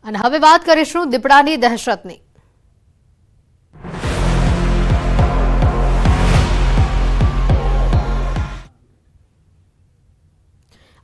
અને હવે વાત કરીશું દીપડાની દહેશતની।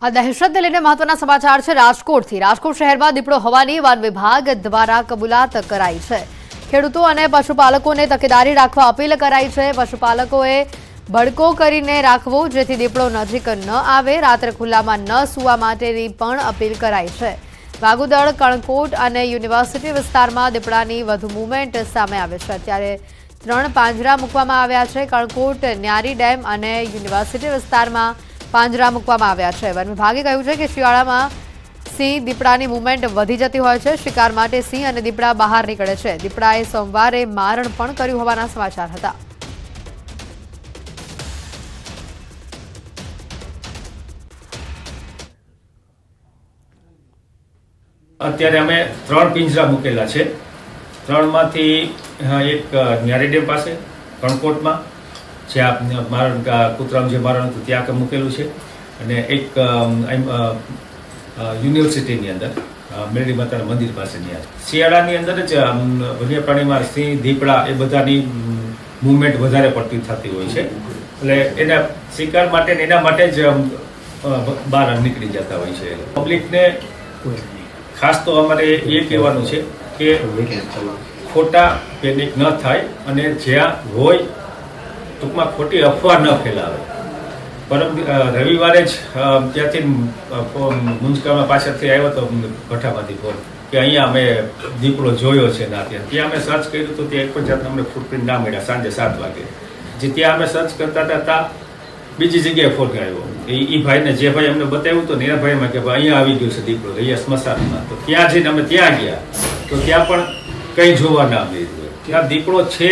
આ દહેશતને લઈને મહત્વના સમાચાર છે રાજકોટથી। રાજકોટ શહેરમાં દીપડો હોવાની વન વિભાગ દ્વારા કબૂલાત કરાઈ છે। ખેડૂતો અને પશુપાલકોને તકેદારી રાખવા અપીલ કરાઈ છે। પશુપાલકોએ ભડકો કરીને રાખવો જેથી દીપડો નજીક ન આવે। રાત્રે ખુલ્લામાં ન સૂવા માટેની પણ અપીલ કરાઈ છે। વાગુદળ, કણકોટ અને યુનિવર્સિટી વિસ્તારમાં દીપડાની વધુ મૂવમેન્ટ સામે આવે છે। ત્યારે 3 પાંજરા મૂકવામાં આવ્યા છે। કણકોટ, ન્યારી ડેમ અને યુનિવર્સિટી વિસ્તારમાં પાંજરા મૂકવામાં આવ્યા છે। વન વિભાગે કહ્યું છે કે શિયાળામાં સિંહ દીપડાની મૂવમેન્ટ વધી જતી હોય છે। શિકાર માટે સિંહ અને દીપડા બહાર નીકળે છે। દીપડાએ સોમવારે મારણ પણ કર્યું હોવાના સમાચાર હતા। અત્યારે અમે 3 પિંજરા મૂકેલા છે। 3માંથી એક ન્યારી ડેમ પાસે કણકોટમાં જ્યાં મારણ કૂતરાનું જે મારણ હતું ત્યાં મૂકેલું છે અને એક યુનિવર્સિટીની અંદર મેરડી માતાના મંદિર પાસેની શિયાળાની અંદર જ વન્ય પ્રાણીમાં સિંહ, દીપડા એ બધાની મૂવમેન્ટ વધારે પડતી થતી હોય છે। એટલે એના શિકાર માટે એના માટે જ બહાર નીકળી જતા હોય છે। પબ્લિકને ખાસ તો અમારે એ કહેવાનું છે કે ખોટા પેનિક ન થાય અને જ્યાં હોય ટૂંકમાં ખોટી અફવા ન ફેલાવે। રવિવારે જ ત્યાંથી મુંજકામાં પાછળથી આવ્યો હતો ભઠ્ઠામાંથી ફોન કે અહીંયા અમે દીપડો જોયો છે ના ત્યાં અમે સર્ચ કર્યું તો ત્યાં એક પણ જાતના અમને ફૂટપ્રિન્ટ ના મળ્યા। સાંજે 7 વાગે જે ત્યાં અમે સર્ચ કરતા હતા ત્યાં બીજી જગ્યાએ ફોન આવ્યો। એ ભાઈને જે ભાઈ અમને બતાવ્યું તો ને એ ભાઈમાં કે ભાઈ અહીંયા આવી ગયો છે દીપડો, અહીંયા સ્મશાનમાં। તો ત્યાં જઈને અમે ત્યાં ગયા તો ત્યાં પણ કંઈ જોવા ના મળ્યું। ત્યાં દીપડો છે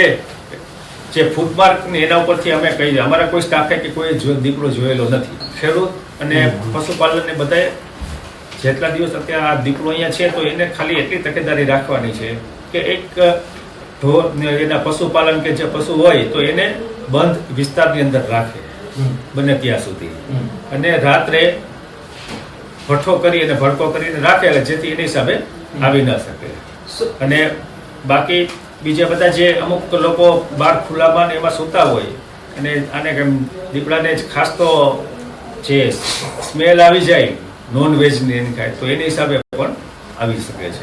જે ફૂટમાર્ક ને એના ઉપરથી અમે કહી અમારા કોઈ સ્ટાફે કે કોઈ દીપડો જોયેલો નથી। ખેડૂત અને પશુપાલનને બધાએ જેટલા દિવસ અત્યારે આ દીપડો અહીંયા છે તો એને ખાલી એટલી તકેદારી રાખવાની છે કે એક ઢોર એના પશુપાલન કે જે પશુ હોય તો એને બંધ વિસ્તારની અંદર રાખે બને ત્યાં સુધી અને રાત્રે ભઠ્ઠો કરી અને ભડકો કરીને રાખે જેથી એની હિસાબે આવી ન શકે। અને બાકી બીજા બધા જે અમુક લોકો બહાર ખુલ્લામાં એમાં સૂતા હોય અને આને દીપડાને જ ખાસ તો જે સ્મેલ આવી જાય નોનવેજની એની ખાય તો એની હિસાબે પણ આવી શકે છે।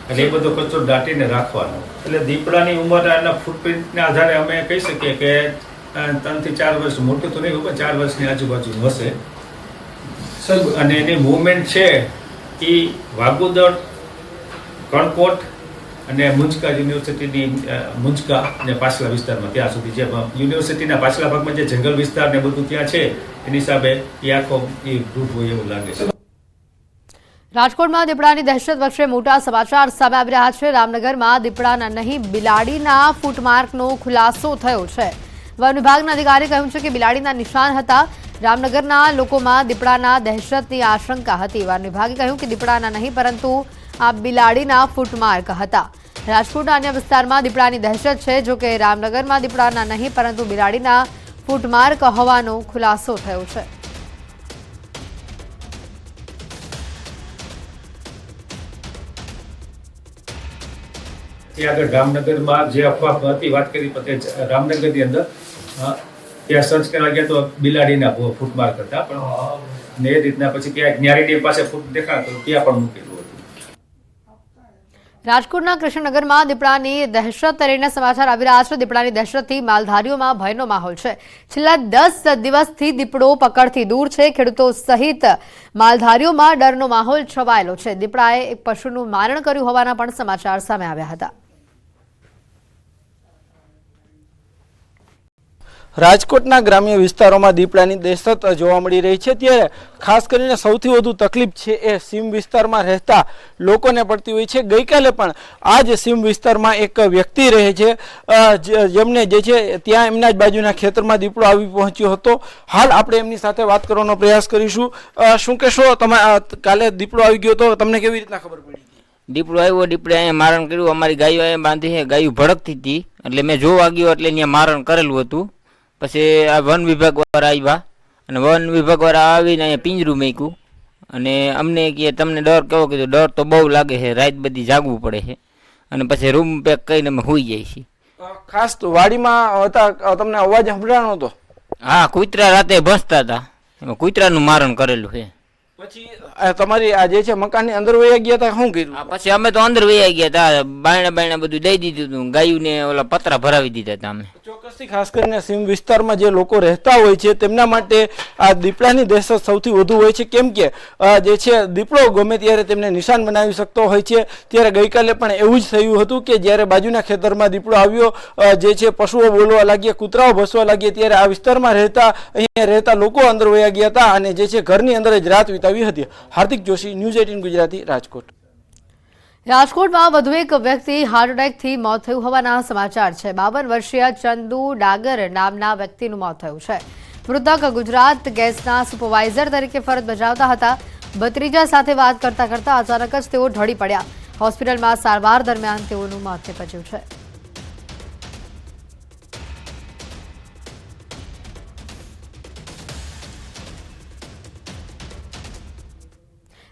એટલે એ બધો કચરો દાટીને રાખવાનો। એટલે દીપડાની ઉંમરના ફૂટપ્રિન્ટના આધારે અમે કહી શકીએ કે 3 થી 4 વર્ષ, મોટું તો નહીં હોય 4 વર્ષની આજુબાજુ હશે। અને એની મૂવમેન્ટ છે એ વાગુદળ, કણકોટ અને મુંજકા યુનિવર્સિટીની મુંજકા અને પાછલા વિસ્તારમાં ત્યાં સુધી જે યુનિવર્સિટીના પાછલા ભાગમાં જે જંગલ વિસ્તાર ને બધું ત્યાં છે એની હિસાબે એ આખો એ ગ્રુપ હોય એવું લાગે છે। રાજકોટમાં દીપડાની દહેશત વચ્ચે મોટા સમાચાર સામે આવી રહ્યા છે। રામનગરમાં દીપડાના નહીં બિલાડીના ફૂટમાર્કનો ખુલાસો થયો છે। વન વિભાગના અધિકારી કહ્યું છે કે બિલાડીના નિશાન હતા। રામનગરના લોકોમાં દીપડાના દહેશતની આશંકા હતી। વન વિભાગે કહ્યું કે દીપડાના નહીં પરંતુ આ બિલાડીના ફૂટમાર્ક હતા। રાજકોટના અન્ય વિસ્તારમાં દીપડાની દહેશત છે। જોકે રામનગરમાં દીપડાના નહીં પરંતુ બિલાડીના ફૂટમાર્ક હોવાનો ખુલાસો થયો છે। ત્યાં આગળ રામનગરમાં જે અફવા હતી વાત કરી રામનગરની અંદર ત્યાં સર્ચ કરવા ગયા તો બિલાડીના ફૂટમાર્ક હતા પણ એ રીતના પછી ત્યાં ન્યારી ડેમ પાસે ફૂટ દેખાતો ત્યાં પણ મૂકેલું હતું। રાજકોટના કૃષ્ણનગરમાં દીપડાની દહેશત લઈને સમાચાર આવી રહ્યા છે। દીપડાની દહેશતથી માલધારીઓમાં ભયનો માહોલ છે। છેલ્લા 10 દિવસથી દીપડો પકડથી દૂર છે। ખેડૂતો સહિત માલધારીઓમાં ડરનો માહોલ છવાયેલો છે। દીપડાએ એક પશુનું મારણ કર્યું હોવાના પણ સમાચાર સામે આવ્યા હતા। રાજકોટના ગ્રામ્ય વિસ્તારોમાં દીપડાની દહેશત જોવા મળી રહી છે। ત્યારે ખાસ કરીને સૌથી વધુ તકલીફ છે એ સીમ વિસ્તારમાં રહેતા લોકોને પડતી હોય છે। ગઈકાલે પણ આ જ સીમ વિસ્તારમાં એક વ્યક્તિ રહે છે જેમને જે છે ત્યાં એમના જ બાજુના ખેતરમાં દીપડો આવી પહોંચ્યો હતો। હાલ આપણે એમની સાથે વાત કરવાનો પ્રયાસ કરીશું। શું કહેશો તમે? કાલે દીપડો આવી ગયો તો તમને કેવી રીતના ખબર પડી? દીપડો આવ્યો, દીપડે અહીંયા મારણ કર્યું। અમારી ગાયો અહીંયા બાંધી છે, ગાયું ભડકતી હતી એટલે મેં જોવા ગયો એટલે અહીંયા મારણ કરેલું હતું। પછી આ વન વિભાગ વાળા આવ્યા અને વન વિભાગ વાળા આવીને અહીંયા પિંજરું મૂક્યું અને અમને કે તમને ડર કેવો કીધું, ડર તો બહુ લાગે છે, રાત બધી જાગવું પડે છે અને પછી રૂમ પેક કરીને અમે સૂઈ જઈએ છીએ. ખાસ તો વાડીમાં હતા, તમને અવાજ સંભળાણો હતો? હા, કૂતરા રાતે ભસતા હતા, એમાં કૂતરાનું મારણ કરેલું છે. પછી તમારી આ જે છે મકાનની અંદર વયા ગયા હતા, શું કર્યું? પછી અમે તો અંદર વયા ગયા હતા, બાયણા બધું દઈ દીધું હતું, ગાયુંને ઓલા પતરા ભરાવી દીધા હતા અમે. ચોક્કસથી ખાસ કરીને સીમ વિસ્તારમાં જે લોકો રહેતા હોય છે તેમના માટે આ દીપડાની દહેશત સૌથી વધુ હોય છે, કેમ કે જે છે દીપડો ગમે ત્યારે તેમને નિશાન બનાવી શકતો હોય છે. ત્યારે ગઈકાલે પણ એવું જ થયું હતું કે જ્યારે બાજુના ખેતરમાં દીપડો આવ્યો, જે છે પશુઓ બોલવા લાગ્યા, કૂતરાઓ ભસવા લાગ્યા, ત્યારે આ વિસ્તારમાં અહીંયા રહેતા લોકો અંદર વયા ગયા હતા અને જે છે ઘરની અંદર જ રાત વિતાવી હતી. હાર્દિક જોશી, ન્યૂઝ 18 ગુજરાતી, રાજકોટ. રાજકોટમાં વધુ એક વ્યક્તિ હાર્ટ એટેકથી મોત થયું હોવાના સમાચાર છે. 52 વર્ષીય ચંદુ ડાગર નામના વ્યક્તિનું મોત થયું છે. મૃતક ગુજરાત ગેસના સુપરવાઇઝર તરીકે ફરજ બજાવતા હતા. ભત્રીજા સાથે વાત કરતા કરતા અચાનક જ તેઓ ઢળી પડ્યા. હોસ્પિટલમાં સારવાર દરમિયાન તેઓનું મોત નીપજ્યું છે.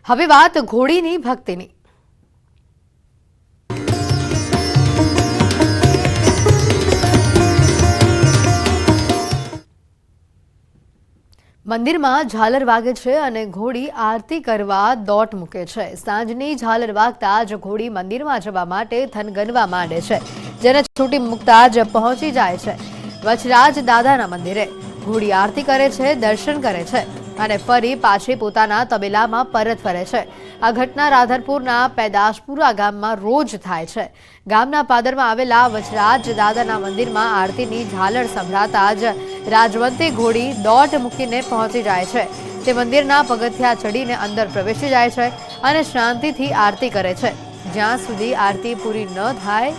હવે વાત ઘોડીની ભક્તિની. મંદિરમાં ઝાલર વાગે છે અને ઘોડી આરતી કરવા દોટ મૂકે છે. સાંજની ઝાલર વાગતા જ ઘોડી મંદિરમાં જવા માટે થનગનવા માંડે છે, જેને છૂટી મૂકતા જ પહોંચી જાય છે વચરાજ દાદાના મંદિરે. ઘોડી આરતી કરે છે, દર્શન કરે છે અને ફરી પાછી પોતાના તબેલામાં પરત ફરે છે. આ ઘટના રાધનપુરના પેદાશપુરા ગામમાં રોજ થાય છે. ગામના પાદરમાં આવેલા વચરાજ દાદાના મંદિરમાં આરતીની ઝાલર સંભળાતા જ રાજવંતી ઘોડી દોટ મૂકીને પહોંચી જાય છે. તે મંદિરના પગથિયા ચડીને અંદર પ્રવેશી જાય છે અને શાંતિથી આરતી કરે છે. જ્યાં સુધી આરતી પૂરી ન થાય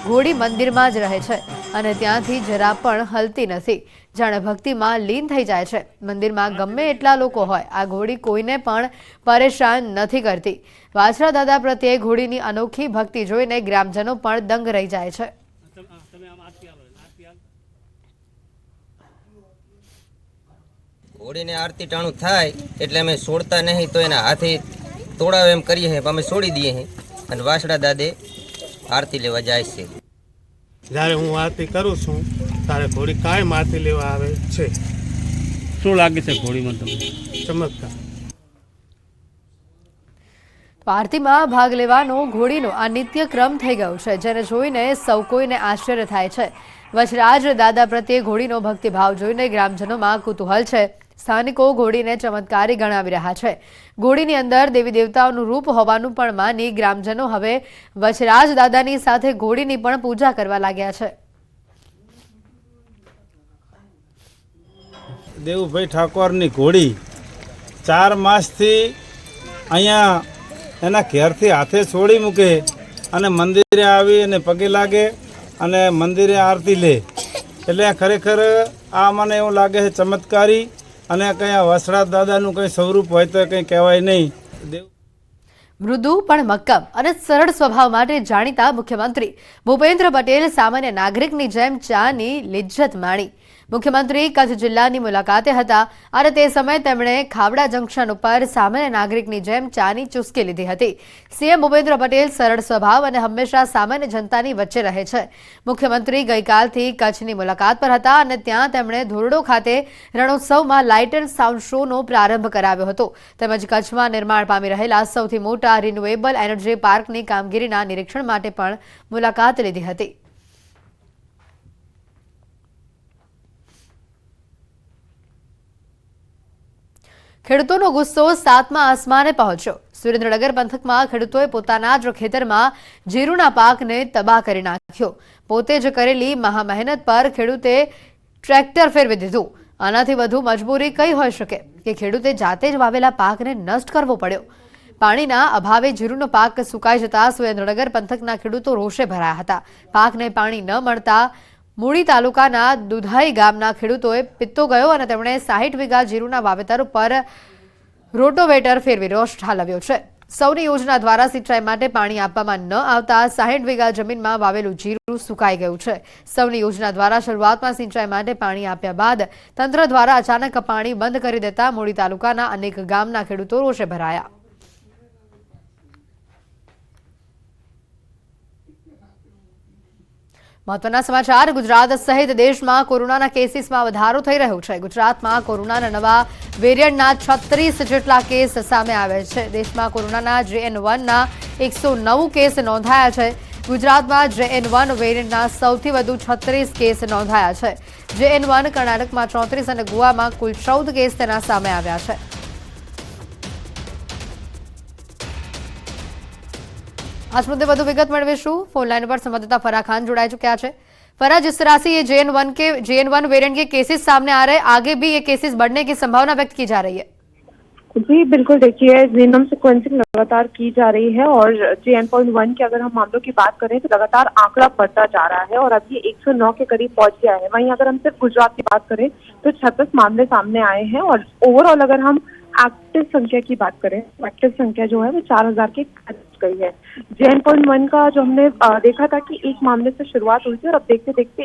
ઘોડી મંદિરમાં જ રહે છે અને ત્યાંથી જરા પણ હલતી નથી, જાણે ભક્તિમાં લીન થઈ જાય છે. મંદિરમાં ગમે એટલા લોકો હોય, આ ઘોડી કોઈને પણ પરેશાન નથી કરતી. વાછરા દાદા પ્રત્યે ઘોડીની અનોખી ભક્તિ જોઈને ગ્રામજનો પણ દંગ રહી જાય છે. ઘોડીને આરતી ટાણું થાય એટલે અમે છોડતા નહીં, તો એના હાથે તોડાવે એમ કરીએ છીએ, અમે છોડી દઈએ છીએ અને વાછડા દાદે આરતી લેવા જાય છે. જ્યારે હું આરતી કરું છું ત્યારે ઘોડી કાયમ આરતી લેવા આવે છે. શું લાગે છે ઘોડીમાં તમને? ચમત્કાર. આરતીમાં ભાગ લેવાનો ઘોડીનો આ નિત્યક્રમ થઈ ગયો છે, જેને જોઈને સૌ કોઈને આશ્ચર્ય થાય છે. વચરાજ દાદા પ્રત્યે ઘોડીનો ભક્તિભાવ જોઈને ગ્રામજનોમાં કુતૂહલ છે. સ્થાનિકો ઘોડીને ચમત્કારી ગણાવી રહ્યા છે. ઘોડીની અંદર દેવી દેવતાઓનું રૂપ હોવાનું પણ માની ગ્રામજનો હવે વચરાજ દાદાની સાથે ઘોડીની પણ પૂજા કરવા લાગ્યા છે. દેવુભાઈ ઠાકોરની ઘોડી 4 માસથી અહીંયા એના ઘેરથી હાથે છોડી મૂકે અને મંદિરે આવી અને પગે લાગે અને મંદિરે આરતી લે, એટલે ખરેખર આ મને એવું લાગે છે ચમત્કારી. અને કંઈ આ વસરાજ દાદાનું કંઈ સ્વરૂપ હોય તો કંઈ કહેવાય નહીં. મૃદુ પણ મક્કમ અને સરળ સ્વભાવ માટે જાણીતા મુખ્યમંત્રી ભૂપેન્દ્ર પટેલ સામાન્ય નાગરિકની જેમ ચાની લિજ્જત માણી. મુખ્યમંત્રી કચ્છ જિલ્લાની મુલાકાતે હતા અને તે સમયે તેમણે ખાવડા જંકશન ઉપર સામાન્ય નાગરિકની જેમ ચાની ચુસ્કી લીધી હતી. સીએમ ભૂપેન્દ્ર પટેલ સરળ સ્વભાવ અને હંમેશા સામાન્ય જનતાની વચ્ચે રહે છે. મુખ્યમંત્રી ગઈકાલથી કચ્છની મુલાકાત પર હતા અને ત્યાં તેમણે ધોરડો ખાતે રણોત્સવમાં લાઇટ એન્ડ સાઉન્ડ શોનો પ્રારંભ કરાવ્યો હતો. તેમજ કચ્છમાં નિર્માણ પામી રહેલા સૌથી મોટા રિન્યુએબલ એનર્જી પાર્કની કામગીરીના નિરીક્ષણ માટે પણ મુલાકાત લીધી હતી. ખેડૂતોનો ગુસ્સો 7મા આસમાને પહોંચ્યો. સુરેન્દ્રનગર પંથકમાં ખેડૂતોએ પોતાના જ ખેતરમાં જીરુના પાકને તબાહ કરી નાખ્યો. પોતે જ કરેલી મહામહેનત પર ખેડૂતે ટ્રેક્ટર ફેરવી દીધું. આનાથી વધુ મજબૂરી કઈ હોઈ શકે કે ખેડૂતે જાતે જ વાવેલા પાકને નષ્ટ કરવો પડ્યો. પાણીના અભાવે જીરુનો પાક સુકાઈ જતા સુરેન્દ્રનગર પંથકના ખેડૂતો રોષે ભરાયા હતા. પાકને પાણી ન મળતા મૂળી તાલુકાના દુધાઈ ગામના ખેડૂતોએ પિત્તો ગયો અને તેમણે 60 વીઘા જીરુના વાવેતર પર રોટોવેટર ફેરવી રોષ ઠાલવ્યો છે. સૌની યોજના દ્વારા સિંચાઈ માટે પાણી આપવામાં ન આવતા 60 વીઘા જમીનમાં વાવેલું જીરું સુકાઈ ગયું છે. સૌની યોજના દ્વારા શરૂઆતમાં સિંચાઈ માટે પાણી આપ્યા બાદ તંત્ર દ્વારા અચાનક પાણી બંધ કરી દેતા મૂળી તાલુકાના અનેક ગામના ખેડૂતો રોષે ભરાયા. મહત્વના સમાચાર. ગુજરાત સહિત દેશમાં કોરોનાના કેસીસમાં વધારો થઈ રહ્યો છે. ગુજરાતમાં કોરોનાના નવા વેરિયન્ટના 36 જેટલા કેસ સામે આવ્યા છે. દેશમાં કોરોનાના JN1ના 109 કેસ નોંધાયા છે. ગુજરાતમાં JN1 વેરિયન્ટના સૌથી વધુ 36 કેસ નોંધાયા છે. JN1 કર્ણાટકમાં 34 અને ગોવામાં કુલ 14 કેસ તેના સામે આવ્યા છે. आज मुद्दे વધુ વિગત મેળવીશું. ફોન લાઈન પર संवाददाता फराह खान जुड़ाई चुका है. फराह, जिस तरह से ये JN1 वेरिएंट के केसेस सामने आ रहे हैं, आगे भी ये केसेस बढ़ने की संभावना व्यक्त की जा रही है. जी बिल्कुल, देखिए जीनोम सीक्वेंसिंग लगातार की जा रही है और JN.1 के अगर हम मामलों की बात करें तो लगातार आंकड़ा बढ़ता जा रहा है और अब ये 109 के करीब पहुंच गया है. वहीं अगर हम सिर्फ गुजरात की बात करें तो 36 मामले सामने आए हैं और ओवरऑल अगर हम एक्टिव संख्या की बात करें, एक्टिव संख्या जो है वो 4000 के गई है. JN.1 का जो हमने देखा था कि एक मामले से शुरुआत हुई थी और अब देखते देखते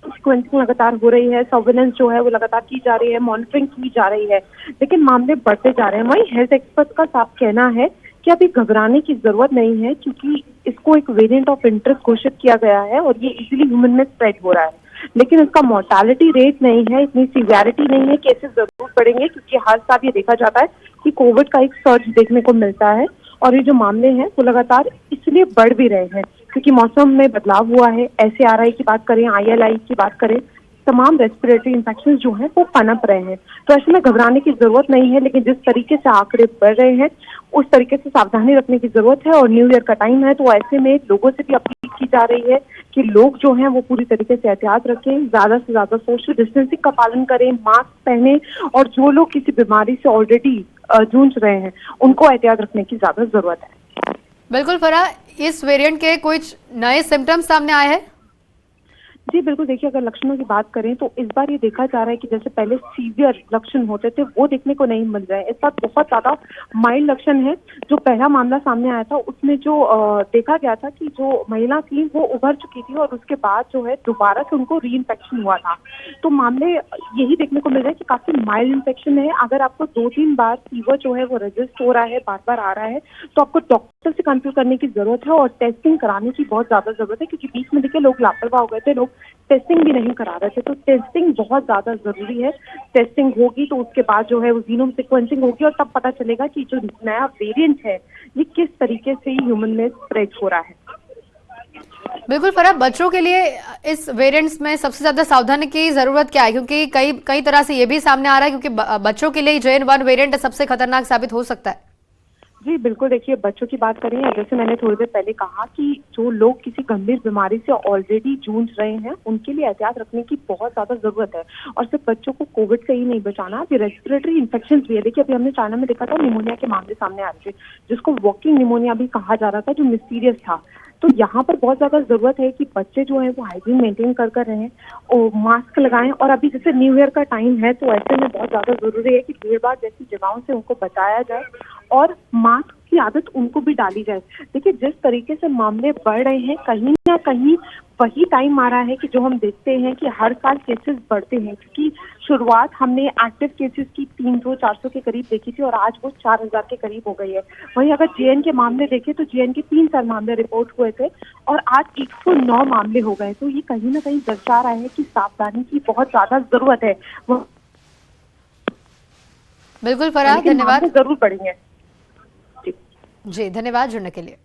सीक्वेंसिंग लगातार हो रही है, सर्विलेंस जो है वो लगातार की जा रही है, मॉनिटरिंग की जा रही है, लेकिन मामले बढ़ते जा रहे हैं. वहीं हेल्थ एक्सपर्ट का साफ कहना है कि अभी घबराने की जरूरत नहीं है क्योंकि इसको एक वेरिएंट ऑफ इंटरेस्ट घोषित किया गया है और ये इजीली ह्यूमन में स्प्रेड हो रहा है. लेकिन इसका मोर्टालिटी रेट नहीं है, इतनी सीवियरिटी नहीं है. केसेस जरूर बढ़ेंगे क्योंकि हर साल ये देखा जाता है कि कोविड का एक सर्ज देखने को मिलता है और ये जो मामले हैं वो लगातार इसलिए बढ़ भी रहे हैं क्योंकि मौसम में बदलाव हुआ है. SARI की बात करें, ILI की बात करें, तमाम रेस्पिरेटरी इन्फेक्शन जो हैं वो पनप रहे हैं. तो ऐसे में घबराने की जरूरत नहीं है, लेकिन जिस तरीके से आंकड़े बढ़ रहे हैं उस तरीके से सावधानी रखने की जरूरत है. और न्यू ईयर का टाइम है तो ऐसे में लोगों से भी अपील की जा रही है कि लोग जो हैं वो पूरी तरीके से एहतियात रखें, ज्यादा से ज्यादा सोशल डिस्टेंसिंग का पालन करें, मास्क पहने और जो लोग किसी बीमारी से ऑलरेडी जूझ रहे हैं उनको एहतियात रखने की ज्यादा जरूरत है. बिल्कुल फराह, इस वेरिएंट के कुछ नए सिम्टम्स सामने आए हैं? जी बिल्कुल, देखिए अगर लक्षणों की बात करें तो इस बार ये देखा जा रहा है कि जैसे पहले सीवियर लक्षण होते थे वो देखने को नहीं मिल रहे हैं. इस बार बहुत ज्यादा माइल्ड लक्षण है. जो पहला मामला सामने आया था उसमें जो देखा गया था कि जो महिला थी वो उभर चुकी थी और उसके बाद जो है दोबारा से उनको री इन्फेक्शन हुआ था. तो मामले यही देखने को मिल रहा है कि काफी माइल्ड इन्फेक्शन है. अगर आपको 2-3 बार फीवर जो है वो रजिस्ट हो रहा है, बार बार आ रहा है, तो आपको डॉक्टर से कंसल्ट करने की जरूरत है और टेस्टिंग कराने की बहुत ज्यादा जरूरत है क्योंकि बीच में देखिए लोग लापरवाह हो गए थे, लोग टेस्टिंग भी नहीं करा रहे थे. तो टेस्टिंग बहुत ज्यादा जरूरी है. टेस्टिंग होगी तो उसके बाद जो है वो जीनोम सीक्वेंसिंग होगी और तब पता चलेगा कि जो नया वेरिएंट है ये किस तरीके से ह्यूमन में स्प्रेड हो रहा है. बिल्कुल फराह, बच्चों के लिए इस वेरिएंट्स में सबसे ज्यादा सावधानी की जरूरत क्या है, क्योंकि कई तरह से ये भी सामने आ रहा है क्योंकि बच्चों के लिए JN1 वेरिएंट सबसे खतरनाक साबित हो सकता है. जी बिल्कुल, देखिए बच्चों की बात करें, जैसे मैंने थोड़ी देर पहले कहा कि जो लोग किसी गंभीर बीमारी से ऑलरेडी जूझ रहे हैं उनके लिए एहतियात रखने की बहुत ज्यादा जरूरत है. और सिर्फ बच्चों को कोविड से ही नहीं बचाना, अभी रेस्पिरेटरी इन्फेक्शन भी है. देखिए अभी हमने चाइना में देखा था निमोनिया के मामले सामने आ रहे थे जिसको वॉकिंग निमोनिया भी कहा जा रहा था, जो मिस्टीरियस था. तो यहाँ पर बहुत ज्यादा जरूरत है कि बच्चे जो है वो हाइजीन मेंटेन कर रहें और मास्क लगाएं. और अभी जैसे न्यू ईयर का टाइम है तो ऐसे में बहुत ज्यादा जरूरी है कि भीड़ भाड़ जैसी जगहों से उनको बचाया जाए और मास्क की आदत उनको भी डाली जाए. देखिए जिस तरीके से मामले बढ़ रहे हैं कहीं ना कहीं वही टाइम आ रहा है कि जो हम देखते हैं कि हर साल केसेस बढ़ते हैं क्योंकि शुरुआत हमने एक्टिव केसेस की 300-400 के करीब देखी थी और आज वो 4000 के करीब हो गई है. वहीं अगर JN के मामले देखें तो JN के 3-4 मामले रिपोर्ट हुए थे और आज 109 मामले हो गए. तो ये कहीं ना कहीं दर्शा रहा है कि सावधानी की बहुत ज्यादा जरूरत है. बिल्कुल फराह, धन्यवाद. जरूर बढ़ेंगे. जी धन्यवाद जुड़ने के लिए.